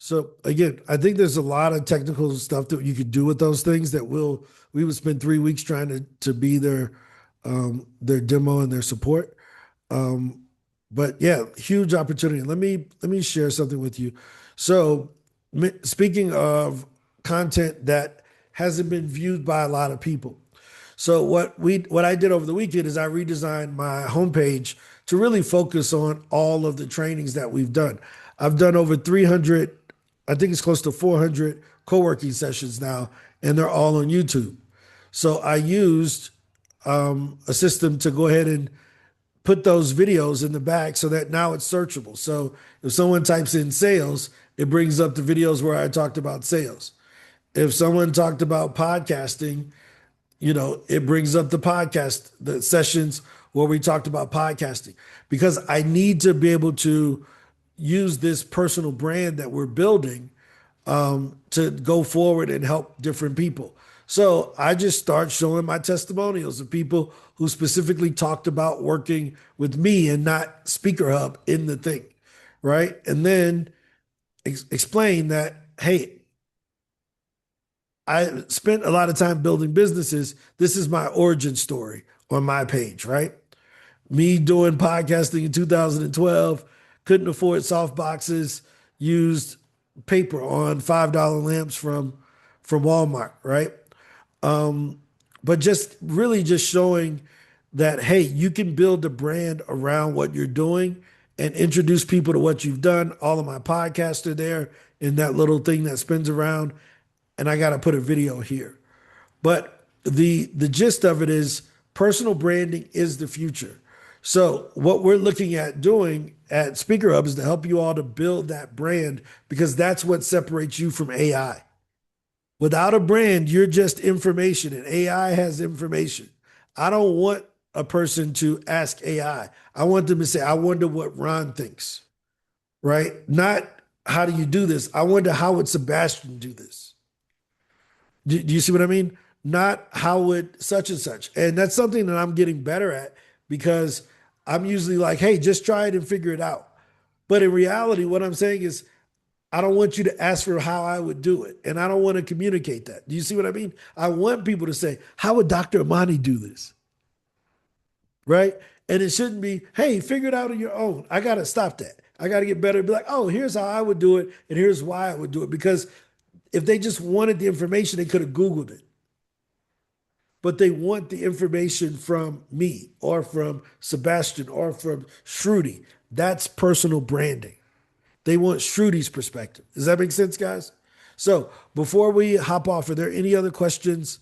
So again, I think there's a lot of technical stuff that you could do with those things that we would spend 3 weeks trying to be their demo and their support. Um, but yeah, huge opportunity. Let me share something with you. So speaking of content that hasn't been viewed by a lot of people. So what I did over the weekend is I redesigned my homepage to really focus on all of the trainings that we've done. I've done over 300, I think it's close to 400 co-working sessions now, and they're all on YouTube. So I used a system to go ahead and put those videos in the back so that now it's searchable. So if someone types in sales, it brings up the videos where I talked about sales. If someone talked about podcasting, it brings up the sessions where we talked about podcasting because I need to be able to use this personal brand that we're building to go forward and help different people. So I just start showing my testimonials of people who specifically talked about working with me and not Speaker Hub in the thing, right? And then explain that, hey, I spent a lot of time building businesses. This is my origin story on my page, right? Me doing podcasting in 2012, couldn't afford soft boxes, used paper on $5 lamps from Walmart, right? Um, but just really just showing that, hey, you can build a brand around what you're doing and introduce people to what you've done. All of my podcasts are there in that little thing that spins around, and I got to put a video here. But the gist of it is personal branding is the future. So what we're looking at doing at Speaker Hub is to help you all to build that brand because that's what separates you from AI. Without a brand, you're just information and AI has information. I don't want a person to ask AI. I want them to say, I wonder what Ron thinks, right? Not how do you do this? I wonder how would Sebastian do this? Do you see what I mean? Not how would such and such. And that's something that I'm getting better at because I'm usually like, hey, just try it and figure it out. But in reality, what I'm saying is, I don't want you to ask for how I would do it. And I don't want to communicate that. Do you see what I mean? I want people to say, how would Dr. Amani do this? Right? And it shouldn't be, hey, figure it out on your own. I got to stop that. I got to get better and be like, oh, here's how I would do it. And here's why I would do it. Because if they just wanted the information, they could have Googled it. But they want the information from me or from Sebastian or from Shruti. That's personal branding. They want Shruti's perspective. Does that make sense, guys? So before we hop off, are there any other questions